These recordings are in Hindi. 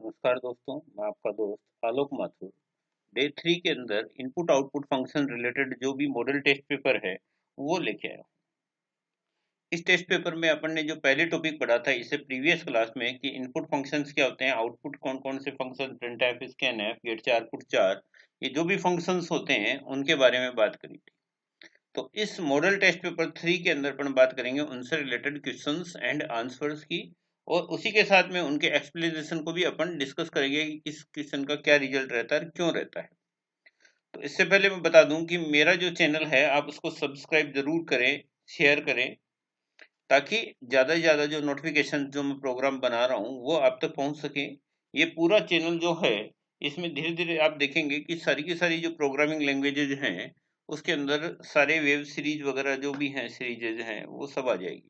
नमस्कार दोस्तों, मैं आपका दोस्त आलोक माथुर। डे 3 के अंदर इनपुट आउटपुट फंक्शन रिलेटेड जो भी मॉडल टेस्ट पेपर है वो लेके आया हूँ। इस टेस्ट पेपर में अपन ने जो पहले टॉपिक पढ़ा था इससे प्रीवियस क्लास में कि इनपुट फंक्शंस क्या होते हैं, आउटपुट कौन कौन से function, printf, scanf, get 4 put 4, ये जो भी फंक्शंस होते हैं उनके बारे में बात करी थी। तो इस मॉडल टेस्ट पेपर 3 के अंदर अपन बात करेंगे उनसे रिलेटेड क्वेश्चंस एंड आंसर्स की, और उसी के साथ में उनके एक्सप्लेनेशन को भी अपन डिस्कस करेंगे कि इस क्वेश्चन का क्या रिजल्ट रहता है, क्यों रहता है। तो इससे पहले मैं बता दूं कि मेरा जो चैनल है आप उसको सब्सक्राइब जरूर करें, शेयर करें, ताकि ज़्यादा से ज़्यादा जो नोटिफिकेशन जो मैं प्रोग्राम बना रहा हूँ वो आप तक पहुँच सके। ये पूरा चैनल जो है इसमें धीरे धीरे आप देखेंगे कि सारी की सारी जो प्रोग्रामिंग लैंग्वेजेज हैं उसके अंदर सारे वेब सीरीज वगैरह जो भी हैं सीरीजेज हैं वो सब आ जाएगी।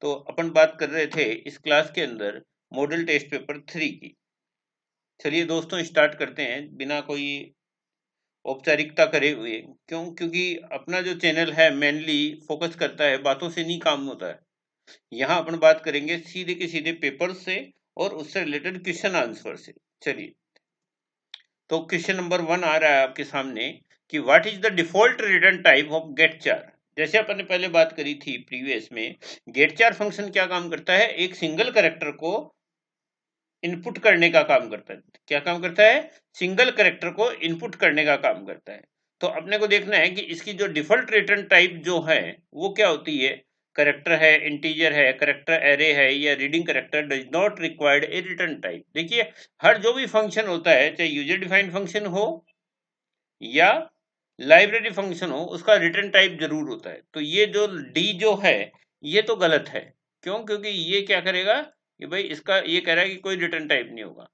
तो अपन बात कर रहे थे इस क्लास के अंदर मॉडल टेस्ट पेपर 3 की। चलिए दोस्तों स्टार्ट करते हैं बिना कोई औपचारिकता करे हुए। क्योंकि अपना जो चैनल है मेनली फोकस करता है, बातों से नहीं काम होता है। यहाँ अपन बात करेंगे सीधे के सीधे पेपर से और उससे रिलेटेड क्वेश्चन आंसर से। चलिए, तो क्वेश्चन नंबर 1 आ रहा है आपके सामने कि what is the default return type of getchar. जैसे अपन ने पहले बात करी थी प्रीवियस में, गेट चार फंक्शन क्या काम करता है, एक सिंगल कैरेक्टर को इनपुट करने का काम करता है। क्या काम करता है, सिंगल कैरेक्टर को इनपुट करने का काम करता है। तो अपने को देखना है कि इसकी जो डिफॉल्ट रिटर्न टाइप जो है वो क्या होती है। करेक्टर है, इंटीजर है, करेक्टर एरे है, या reading character does not required A return type. देखिए, हर जो भी फंक्शन होता है, चाहे यूजर डिफाइंड फंक्शन हो या लाइब्रेरी फंक्शन हो, उसका रिटर्न टाइप जरूर होता है। तो ये जो डी जो है ये तो गलत है। क्यों? क्योंकि ये क्या करेगा कि भाई इसका ये कह रहा है कि कोई रिटर्न टाइप नहीं होगा।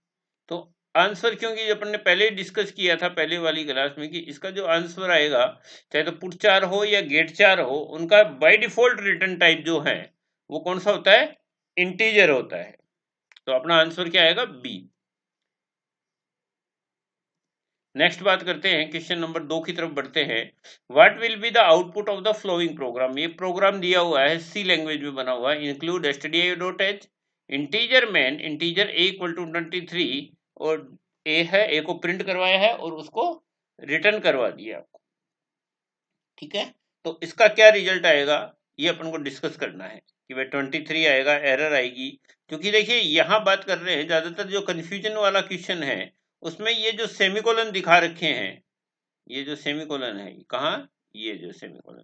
तो आंसर, क्योंकि अपन ने पहले ही डिस्कस किया था पहले वाली क्लास में कि इसका जो आंसर आएगा, चाहे तो पुट 4 हो या गेट 4 हो, उनका बाय डिफॉल्ट रिटर्न टाइप जो है वो कौन सा होता है, इंटीजर होता है। तो अपना आंसर क्या आएगा, बी। नेक्स्ट बात करते हैं, क्वेश्चन नंबर 2 की तरफ बढ़ते हैं। What will be the output of the following program. ये प्रोग्राम दिया हुआ है, सी लैंग्वेज में बना हुआ है। Include stdio.h, integer main, integer a equal to 23, और ए है, ए को प्रिंट करवाया है और उसको रिटर्न करवा दिया आपको। ठीक है, तो इसका क्या रिजल्ट आएगा ये अपन को डिस्कस करना है कि भाई 23 आएगा, एरर आएगी। क्योंकि देखिए यहाँ बात कर रहे हैं, ज्यादातर जो कंफ्यूजन वाला क्वेश्चन है उसमें ये जो सेमीकोलन दिखा रखे हैं, ये जो सेमीकोलन है कहाँ, ये जो सेमीकोलन,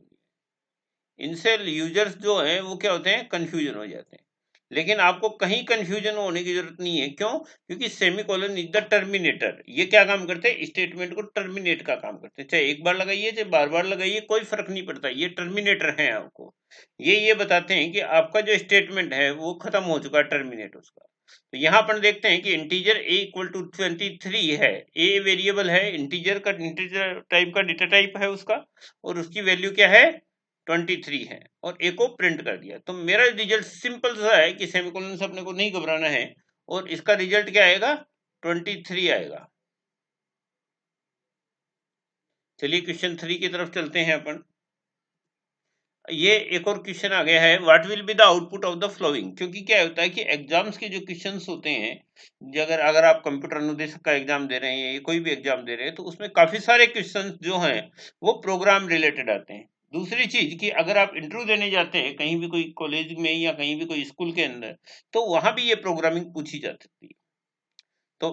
इनसे यूजर्स जो है वो क्या होते हैं, कंफ्यूजन हो जाते हैं। लेकिन आपको कहीं कंफ्यूजन होने की जरूरत नहीं है। क्यों? क्योंकि सेमीकोलन इज द टर्मिनेटर। ये क्या काम करते हैं, स्टेटमेंट को टर्मिनेट का काम करते हैं। चाहे एक बार लगाइए चाहे बार बार लगाइए, कोई फर्क नहीं पड़ता, ये टर्मिनेटर है आपको। ये बताते हैं कि आपका जो स्टेटमेंट है वो खत्म हो चुका है, टर्मिनेट उसका। तो यहाँ अपन देखते हैं कि इंटीजर a इक्वल टू 23 है। a वेरिएबल है, इंटीजर का, इंटीजर टाइप का डेटा टाइप है उसका, और उसकी वैल्यू क्या है, 23 है, और ए को प्रिंट कर दिया। तो मेरा रिजल्ट सिंपल सा है कि सेमीकोलन से अपने को नहीं घबराना है, और इसका रिजल्ट क्या आएगा, 23 आएगा। चलिए क्वेश्चन 3 की तरफ चलते हैं अपन। ये एक और क्वेश्चन आ गया है, what will be the output of the flowing. क्योंकि क्या होता है कि एग्जाम्स के जो क्वेश्चंस होते हैं, अगर अगर आप कंप्यूटर अनुदेशक का एग्जाम दे रहे हैं या कोई भी एग्जाम दे रहे हैं, तो उसमें काफी सारे क्वेश्चंस जो हैं वो प्रोग्राम रिलेटेड आते हैं। दूसरी चीज कि अगर आप इंटरव्यू देने जाते हैं कहीं भी, कोई कॉलेज में या कहीं भी कोई स्कूल के अंदर, तो वहां भी ये प्रोग्रामिंग पूछी जा सकती है। तो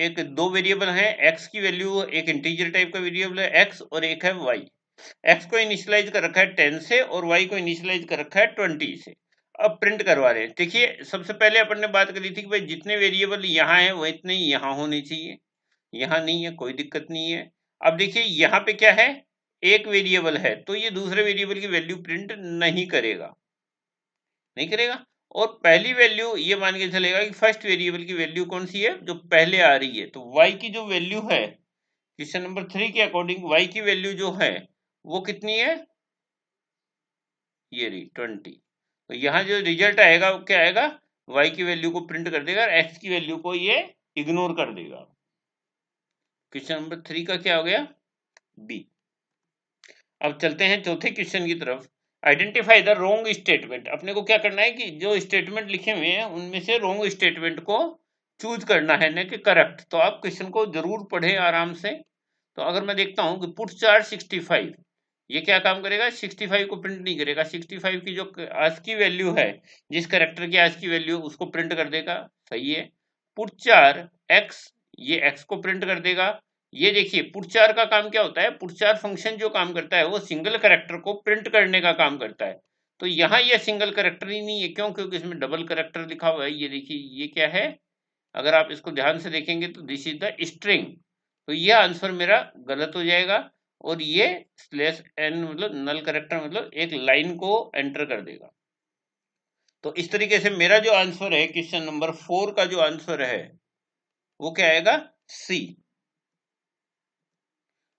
एक दो वेरिएबल हैं, एक्स की वैल्यू, एक इंटीजर टाइप का वेरिएबल है एक्स और एक है वाई। एक्स को इनिशियलाइज कर रखा है 10 से और वाई को इनिशियलाइज कर रखा है 20 से। अब प्रिंट करवा रहे हैं। देखिए, सबसे पहले अपन ने बात करी थी कि भाई जितने वेरिएबल यहाँ है वो इतने ही यहाँ होने चाहिए, यहाँ नहीं है, कोई दिक्कत नहीं है। अब देखिए यहाँ पे क्या है, एक वेरिएबल है, तो ये दूसरे वेरिएबल की वैल्यू प्रिंट नहीं करेगा, नहीं करेगा। और पहली वैल्यू ये मान के चलेगा कि फर्स्ट वेरिएबल की वैल्यू कौन सी है, जो पहले आ रही है। तो y की जो वैल्यू है क्वेश्चन नंबर 3 के अकॉर्डिंग, y की वैल्यू जो है वो कितनी है, ये रही 20। तो यहाँ जो रिजल्ट आएगा वो क्या आएगा, y की वैल्यू को प्रिंट कर देगा और x की वैल्यू को ये इग्नोर कर देगा। क्वेश्चन नंबर 3 का क्या हो गया, बी। अब चलते हैं चौथे क्वेश्चन की तरफ। Identify the wrong statement. अपने को क्या करना है कि जो स्टेटमेंट लिखे हुए हैं उनमें से रॉन्ग स्टेटमेंट को चूज करना है न कि करेक्ट। तो आप क्वेश्चन को जरूर पढ़ें आराम से। तो अगर मैं देखता हूं कि पुट चार 65, ये क्या काम करेगा, 65 को प्रिंट नहीं करेगा। 65 की जो आज की वैल्यू है, जिस करेक्टर की आज की वैल्यू, उसको प्रिंट कर देगा, सही है। पुट चार x, ये x को प्रिंट कर देगा। ये देखिए पुट चार का काम क्या होता है, पुट चार फंक्शन जो काम करता है वो सिंगल करेक्टर को प्रिंट करने का काम करता है। तो यहाँ ये सिंगल करेक्टर ही नहीं है, क्यों, क्योंकि इसमें डबल करेक्टर लिखा हुआ है। ये देखिए ये क्या है, अगर आप इसको ध्यान से देखेंगे तो दिस इज द स्ट्रिंग। तो ये आंसर मेरा गलत हो जाएगा, और ये स्लैश एन मतलब नल करेक्टर मतलब एक लाइन को एंटर कर देगा। तो इस तरीके से मेरा जो आंसर है क्वेश्चन नंबर 4 का जो आंसर है वो क्या आएगा, सी।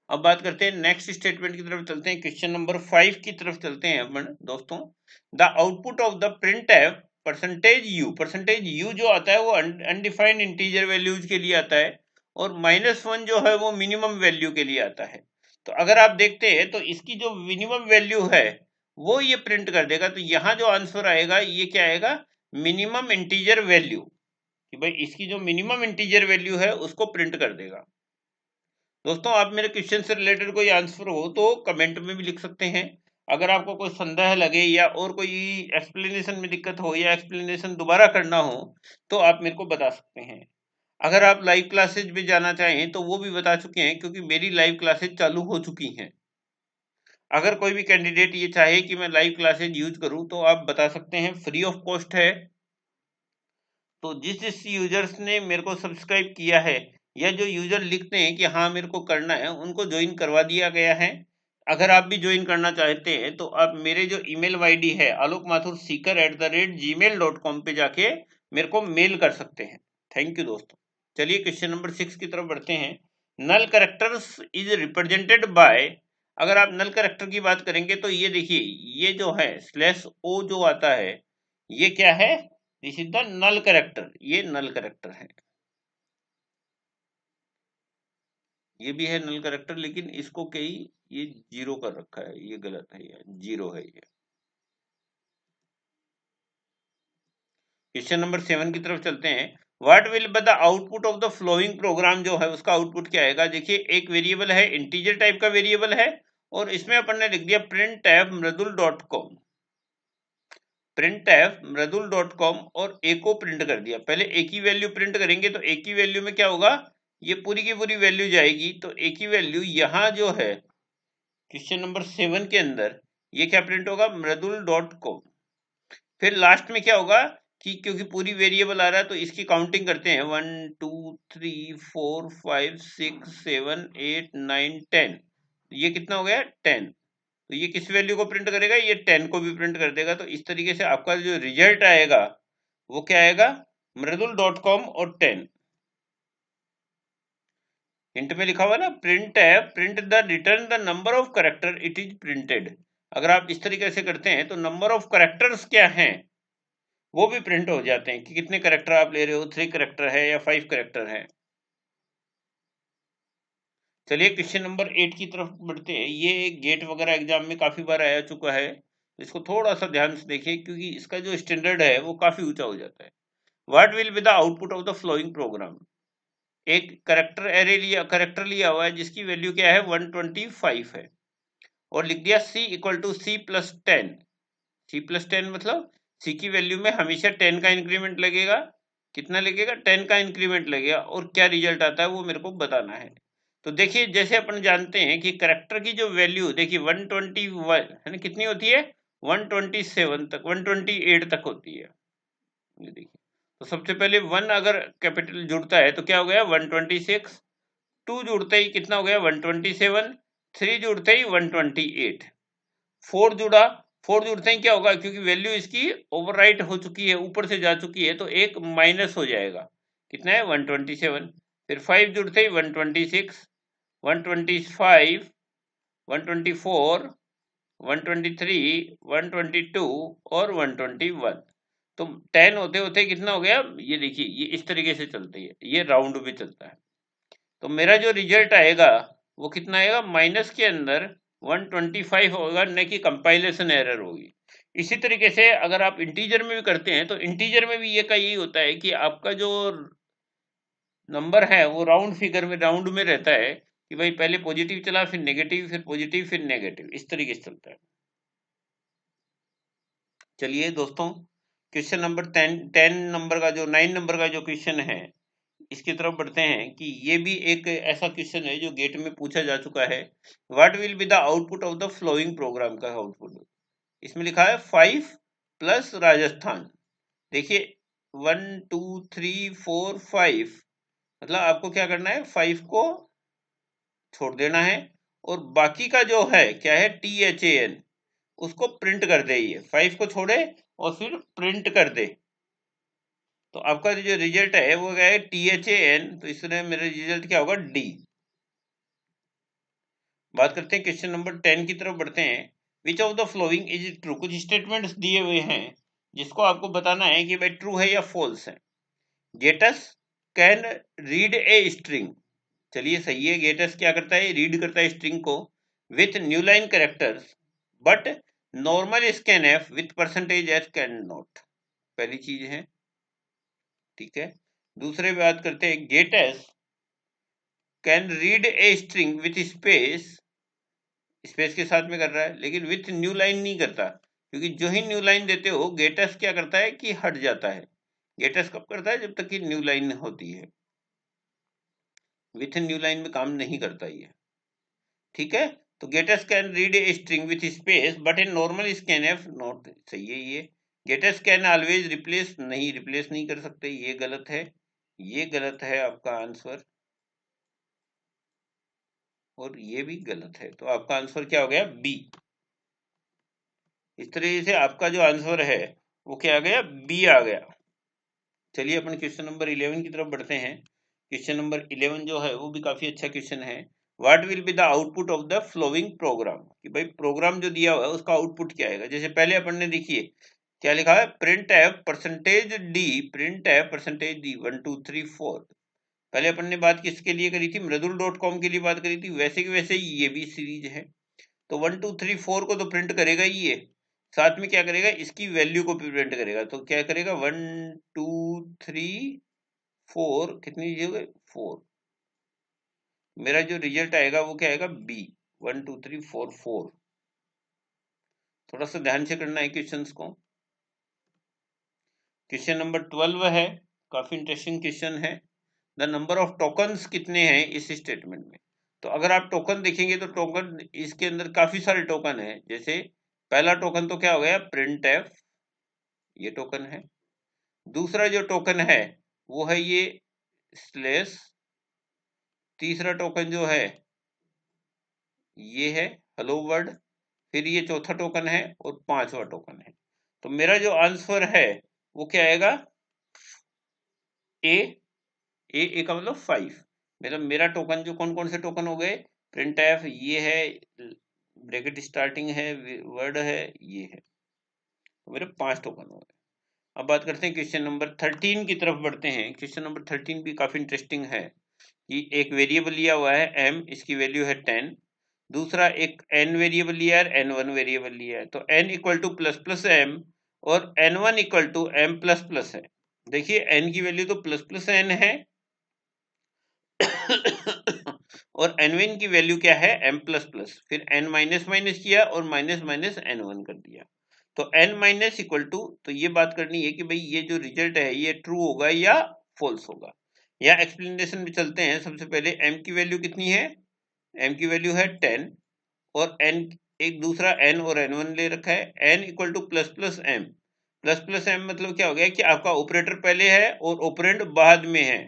अब बात करते हैं नेक्स्ट स्टेटमेंट की तरफ चलते हैं, क्वेश्चन नंबर 5 की तरफ चलते हैं अपन दोस्तों। The output of the print F percentage you जो आता है वो अनडिफाइंड इंटीजर वैल्यूज के लिए आता है, और -1 जो है वो मिनिमम वैल्यू के लिए आता है। तो अगर आप देखते हैं तो इसकी जो मिनिमम वैल्यू है वो ये प्रिंट कर देगा। तो यहाँ जो आंसर आएगा ये क्या आएगा, मिनिमम इंटीजर वैल्यू, कि भाई इसकी जो मिनिमम इंटीजर वैल्यू है उसको प्रिंट कर देगा। दोस्तों आप मेरे क्वेश्चन से रिलेटेड कोई आंसर हो तो कमेंट में भी लिख सकते हैं। अगर आपको कोई संदेह लगे या और कोई एक्सप्लेनेशन में दिक्कत हो या एक्सप्लेनेशन दोबारा करना हो तो आप मेरे को बता सकते हैं। अगर आप लाइव क्लासेज भी जाना चाहें तो वो भी बता चुके हैं, क्योंकि मेरी लाइव क्लासेज चालू हो चुकी हैं। अगर कोई भी कैंडिडेट ये चाहे कि मैं लाइव क्लासेज यूज करूं तो आप बता सकते हैं, फ्री ऑफ कॉस्ट है। तो जिस जिस यूजर्स ने मेरे को सब्सक्राइब किया है या जो यूजर लिखते हैं कि हाँ मेरे को करना है, उनको ज्वाइन करवा दिया गया है। अगर आप भी ज्वाइन करना चाहते हैं तो आप मेरे जो ईमेल आईडी है alokmathurseeker@gmail.com पे जाके मेरे को मेल कर सकते हैं। थैंक यू दोस्तों। चलिए क्वेश्चन नंबर 6 की तरफ बढ़ते हैं। नल कैरेक्टर्स इज रिप्रेजेंटेड बाय, अगर आप नल कैरेक्टर की बात करेंगे तो ये देखिए ये जो है /o जो आता है ये क्या है, this is the null character, ये नल कैरेक्टर है। ये भी है नल कैरेक्टर, लेकिन इसको कई ये 0 कर रखा है, ये गलत है, ये 0 है। ये क्वेश्चन नंबर 7 की तरफ चलते हैं। What will be the output of the following program, जो है उसका आउटपुट क्या आएगा। देखिए एक वेरिएबल है, इंटीजर टाइप का वेरिएबल है, और इसमें अपन ने लिख दिया printf mradul.com और ए को प्रिंट कर दिया। पहले ए की वैल्यू प्रिंट करेंगे तो ए की वैल्यू में क्या होगा, ये पूरी की पूरी वैल्यू जाएगी। तो ए की वैल्यू यहाँ जो है क्वेश्चन नंबर 7 के अंदर ये क्या प्रिंट होगा, mradul.com। फिर लास्ट में क्या होगा कि क्योंकि पूरी वेरिएबल आ रहा है तो इसकी काउंटिंग करते हैं, 1 2 3 4 5 6 7 8 9 10। ये कितना हो गया, 10। तो ये किस वैल्यू को प्रिंट करेगा, ये 10 को भी प्रिंट कर देगा। तो इस तरीके से आपका जो रिजल्ट आएगा वो क्या आएगा, mradul.com और 10। हिंट में लिखा हुआ ना, प्रिंट है, print the return the number of character it is printed. अगर आप इस तरीके से करते हैं तो नंबर ऑफ करेक्टर्स क्या हैं वो भी प्रिंट हो जाते हैं, कि कितने करेक्टर आप ले रहे हो, 3 करेक्टर है या 5 करेक्टर है। चलिए क्वेश्चन नंबर 8 की तरफ बढ़ते हैं। ये गेट वगैरह एग्जाम में काफी बार आया चुका है, इसको थोड़ा सा ध्यान से देखिए क्योंकि इसका जो स्टैंडर्ड है वो काफी ऊंचा हो जाता है। What will be the output of the following program. एक करेक्टर लिया हुआ है जिसकी वैल्यू क्या है, 125 है, और लिख दिया c equal to c+10। c+10 मतलब c की वैल्यू में हमेशा 10 का इंक्रीमेंट लगेगा। कितना लगेगा, 10 का इंक्रीमेंट लगेगा, और क्या रिजल्ट आता है वो मेरे को बताना है। तो देखिए जैसे अपन जानते हैं कि करेक्टर की जो वैल्यू देखिए 121 है ना, कितनी होती है, 127 तक, 128 तक होती है। ये देखिए तो सबसे पहले 1 अगर कैपिटल जुड़ता है तो क्या हो गया, 126। 2 जुड़ते ही कितना हो गया, 127। 3 जुड़ते ही 128। 4 जुड़ा, 4 जुड़ते ही क्या होगा, क्योंकि वैल्यू इसकी ओवरराइट हो चुकी है, ऊपर से जा चुकी है, तो एक माइनस हो जाएगा, कितना है, 127। फिर 5 जुड़ते ही 126, 125, 124, 123, 122 और 121। तो 10 होते होते कितना हो गया, ये देखिए ये इस तरीके से चलती है, ये राउंड भी चलता है। तो मेरा जो रिजल्ट आएगा वो कितना आएगा, माइनस के अंदर 125 होगा, न कि कंपाइलेशन एरर होगी। इसी तरीके से अगर आप इंटीजर में भी करते हैं तो इंटीजर में भी ये का यही होता है कि आपका जो नंबर है वो राउंड फिगर में, राउंड में रहता है कि भाई पहले पॉजिटिव चला, फिर नेगेटिव, फिर पॉजिटिव, फिर नेगेटिव, इस तरीके से चलता है। चलिए दोस्तों, क्वेश्चन नंबर 10 नंबर का जो 9 नंबर का जो क्वेश्चन है, इसकी तरफ बढ़ते हैं कि ये भी एक ऐसा क्वेश्चन है जो गेट में पूछा जा चुका है। What will be the output of the following program का आउटपुट। इसमें लिखा है 5 प्लस राजस्थान। देखिए 1 2 3 4 5, मतलब आपको क्या करना है, 5 को छोड़ देना है और बाकी का जो है क्या है, THAN, उसको प्रिंट कर दे। ये 5 को छोड़े और फिर प्रिंट कर दे, तो आपका जो रिजल्ट है वो क्या है, THAN। तो इसमें मेरा रिजल्ट क्या होगा, डी। बात करते हैं क्वेश्चन नंबर 10 की तरफ बढ़ते हैं। Which of the following is true. कुछ स्टेटमेंट्स दिए हुए हैं जिसको आपको बताना है कि भाई ट्रू है या फॉल्स है। Gates can read a string. चलिए सही है, गेटस क्या करता है, रीड करता है स्ट्रिंग को with new line characters, but normal scanf with percentage H can not. पहली चीज है, ठीक है। दूसरे बात करते हैं, gates can read a string with space, space के साथ में कर रहा है, लेकिन विथ न्यू लाइन नहीं करता, क्योंकि जो ही न्यू लाइन देते हो गेटस क्या करता है कि हट जाता है। गेटस कब करता है, जब तक कि न्यू लाइन होती है, विथ न्यू लाइन में काम नहीं करता ये, ठीक है। तो gates can read a string with space but in normal scanf not, सही है ये। गेटस कैन ऑलवेज रिप्लेस, नहीं रिप्लेस नहीं कर सकते, ये गलत है, ये गलत है आपका आंसर, और ये भी गलत है। तो आपका आंसर क्या हो गया, बी। इस तरीके से आपका जो आंसर है वो क्या आ गया, बी आ गया। चलिए अपन क्वेश्चन नंबर 11 की तरफ बढ़ते हैं। क्वेश्चन नंबर 11 जो है वो भी काफी अच्छा क्वेश्चन है। What will be the output of the following program. कि भाई प्रोग्राम जो दिया हुआ है उसका आउटपुट क्या आएगा। जैसे पहले अपन ने देखिए क्या लिखा है, print F percentage D, print F percentage D 1 2 3 4। पहले अपन ने बात किसके लिए करी थी, मृदुल.com के लिए बात करी थी, वैसे की वैसे ये भी सीरीज है। तो 1 2 3 4 को तो प्रिंट करेगा ही ये, साथ में क्या करेगा, इसकी वैल्यू को भी प्रिंट करेगा। तो क्या करेगा, 1 2 3 4, कितनी चीज हो गई, 4। मेरा जो रिजल्ट आएगा वो क्या आएगा, बी। 1 2 3 4 4। थोड़ा सा ध्यान से करना है क्वेश्चंस को। क्वेश्चन नंबर 12 है, काफी इंटरेस्टिंग क्वेश्चन है। द नंबर ऑफ टोकन्स कितने हैं इस स्टेटमेंट में। तो अगर आप टोकन देखेंगे तो टोकन इसके अंदर काफी सारे टोकन है। जैसे पहला टोकन तो क्या हो गया, प्रिंट एफ, ये टोकन है। दूसरा जो टोकन है वो है ये स्लेश। तीसरा टोकन जो है ये है हेलो वर्ड। फिर ये चौथा टोकन है और पांचवा टोकन है। तो मेरा जो आंसर है वो क्या आएगा, ए। ए का मतलब 5। मतलब मेरा टोकन जो कौन कौन से टोकन हो गए, प्रिंट एफ ये है, ब्रैकेट स्टार्टिंग है, वर्ड है, ये है। तो मेरे 5 टोकन हो गए। अब बात करते हैं क्वेश्चन नंबर 13 की तरफ बढ़ते हैं। क्वेश्चन नंबर 13 भी काफी इंटरेस्टिंग है कि एक वेरिएबल लिया हुआ है m, इसकी वैल्यू है 10। दूसरा एक n वेरिएबल लिया है, n1 वेरिएबल लिया है। तो n equal to plus plus m और n1 equal to m plus plus है। देखिए n की वैल्यू तो प्लस प्लस n है और n1 की वैल्यू क्या है, m प्लस प्लस, फिर n माइनस माइनस किया और माइनस माइनस n1 कर दिया। तो n माइनस इक्वल टू, तो ये बात करनी है कि भाई ये जो रिजल्ट है ये ट्रू होगा या फॉल्स होगा। या एक्सप्लेनेशन में चलते हैं। सबसे पहले m की वैल्यू कितनी है, m की वैल्यू है 10 और n, एक दूसरा n और n1 ले रखा है। n equal to plus plus m, plus plus m मतलब क्या हो गया कि आपका ऑपरेटर पहले है और ऑपरेंड बाद में है।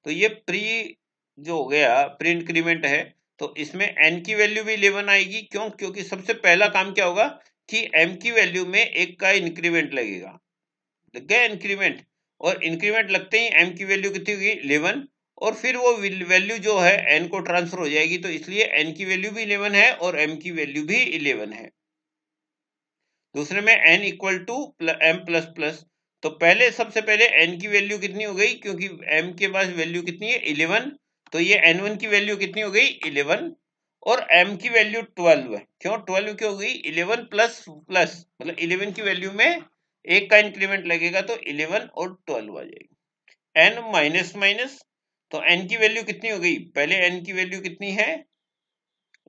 तो ये प्री जो हो गया, प्री इंक्रीमेंट है। तो इसमें n की वैल्यू भी 11 आएगी। क्यों, क्योंकि सबसे पहला काम क्या होगा कि m की वैल्यू में एक का इंक्रीमेंट लगेगा, लग गया इंक्रीमेंट, और इंक्रीमेंट लगते ही m की वैल्यू कितनी होगी, 11। और फिर वो वैल्यू जो है n को ट्रांसफर हो जाएगी। तो इसलिए n की वैल्यू भी 11 है और m की वैल्यू भी 11 है। दूसरे में n equal to m plus plus. तो पहले सबसे पहले n की वैल्यू कितनी हो गई, क्योंकि m के पास वैल्यू कितनी है, 11। तो ये n1 की वैल्यू कितनी हो गई, 11। और m की वैल्यू 12 है। क्यों 12 क्यों हो गई, 11 प्लस प्लस, मतलब 11 की वैल्यू में एक का इंक्रीमेंट लगेगा तो 11 और 12 आ जाएगी। n माइनस माइनस, तो n की वैल्यू कितनी हो गई, पहले n की वैल्यू कितनी है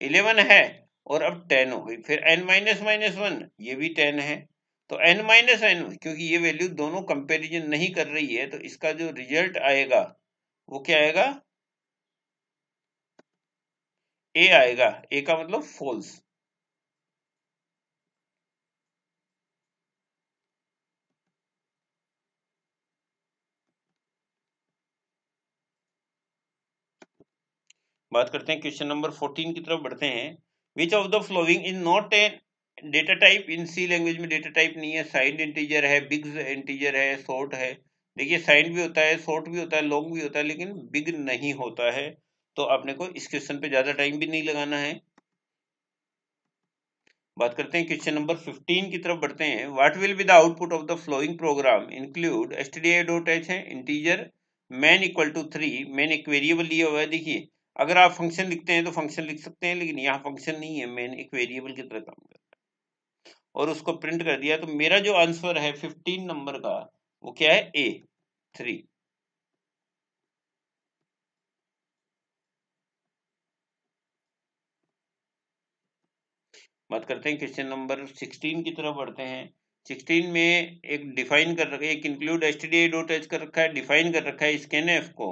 11 है, और अब 10 हो गई, फिर n माइनस माइनस 1 ये भी 10 है, तो n माइनस n, क्योंकि ये वैल्यू दोनों कंपैरिजन नहीं कर रही है, तो इसका जो रिजल्ट आएगा वो क्या आएगा, a आएगा, a का मतलब फॉल्स। बात करते हैं क्वेश्चन नंबर 14 की तरफ बढ़ते हैं। Which of the following is not a data type, in C language में डेटा टाइप नहीं है, साइंड इंटीजर है, बिग इंटीजर है, शॉर्ट है। देखिए साइंड भी होता है, शॉर्ट भी होता है, लॉन्ग भी होता है, लेकिन बिग नहीं होता है। तो आपने को इस क्वेश्चन पे ज्यादा टाइम भी नहीं लगाना है। बात करते हैं क्वेश्चन नंबर 15 की तरफ बढ़ते हैं। What will be the output of the following program, include stdio dot h है, integer main equal to 3, main एक वेरिएबल लिया हुआ है। देखिए अगर आप फंक्शन लिखते हैं तो फंक्शन लिख सकते हैं, लेकिन यहाँ फंक्शन नहीं है, मैन एक वेरिएबल की तरह काम करता है, और उसको प्रिंट कर दिया। तो मेरा जो आंसर है 15 नंबर का वो क्या है, ए 3। बात करते हैं क्वेश्चन नंबर 16 की तरफ बढ़ते हैं। 16 में एक डिफाइन कर रखा है, एक इंक्लूड stdio डॉट h कर रखा है, डिफाइन कर रखा है scanf को।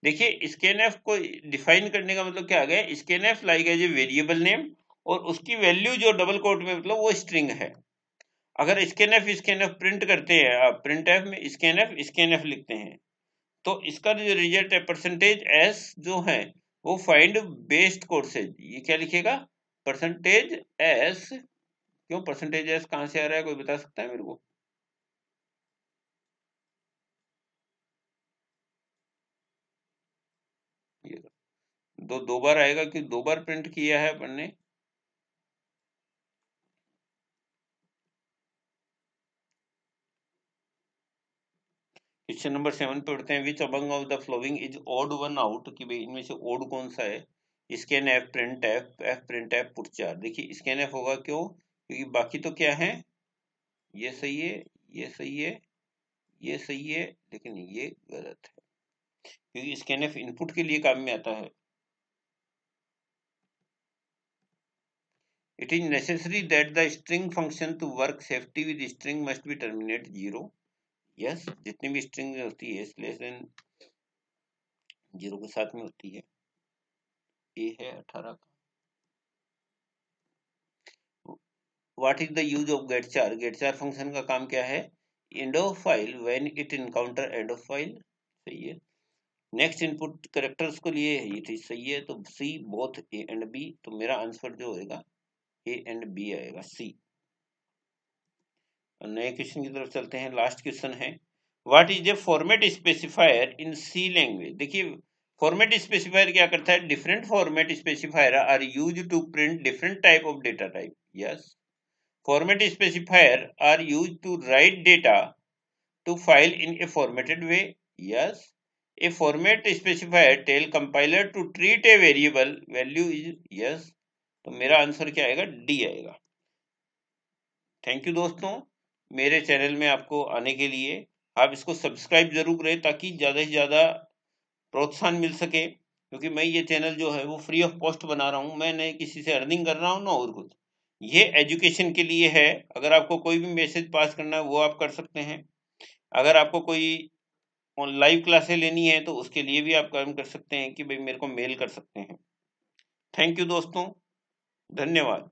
देखिए scanf को डिफाइन करने का मतलब क्या आ गया, scanf like as a variable name, और उसकी वैल्यू जो डबल कोट में मतलब वो स्ट्रिंग है। अगर scanf प्रिंट करते हैं आप, प्रिंट एफ में scanf लिखते हैं, तो इसका जो रिजल्ट है परसेंटेज एस जो है वो फाइंड बेस्ड कोड से, ये क्या लिखेगा, परसेंटेज एस। क्यों परसेंटेज एस कहां से आ रहा है, कोई बता सकता है मेरे को? ये दो बार आएगा कि दो बार प्रिंट किया है अपन ने? क्वेश्चन नंबर 7 पे उठते हैं। Which among of the following is odd one out, कि भाई इनमें से ओड कौन सा है। Scan F print F print F put 4। देखिए स्कैन एफ होगा, क्यों, क्योंकि बाकी तो क्या है, ये सही है, ये सही है, ये सही है, लेकिन ये गलत है, क्योंकि स्कैन एफ इनपुट के लिए काम में आता है। It is necessary that the string function to work safety with string must be terminate 0। Yes, जितनी भी स्ट्रिंग होती है लेस देन 0 के साथ में होती है। ए है 18 का। What is the use of getchar, getchar function का काम क्या है, end of file when it encounter end of file, सही है। नेक्स्ट इनपुट करेक्टर्स को लिए ये चीज सही है, तो C both A and B, तो मेरा आंसर जो होगा ए एंड बी आएगा, सी। नए क्वेश्चन की तरफ चलते हैं। लास्ट क्वेश्चन है, what is a format specifier in C language. देखिए फॉर्मेट स्पेसिफायर क्या करता है, different format specifier are use to print different type of data type. Yes, format specifier are use to write data to file in a formatted way. Yes, a format specifier tell compiler to treat a variable value is. Yes, तो मेरा आंसर क्या आएगा, डी आएगा। थैंक यू दोस्तों, मेरे चैनल में आपको आने के लिए। आप इसको सब्सक्राइब जरूर करें ताकि ज़्यादा से ज़्यादा प्रोत्साहन मिल सके, क्योंकि मैं ये चैनल जो है वो फ्री ऑफ कॉस्ट बना रहा हूँ, मैं नहीं किसी से अर्निंग कर रहा हूँ ना और कुछ। ये एजुकेशन के लिए है। अगर आपको कोई भी मैसेज पास करना है वो आप कर सकते हैं। अगर आपको कोई लाइव क्लासें लेनी है तो उसके लिए भी आप काम कर सकते हैं कि भाई मेरे को मेल कर सकते हैं। थैंक यू दोस्तों, धन्यवाद।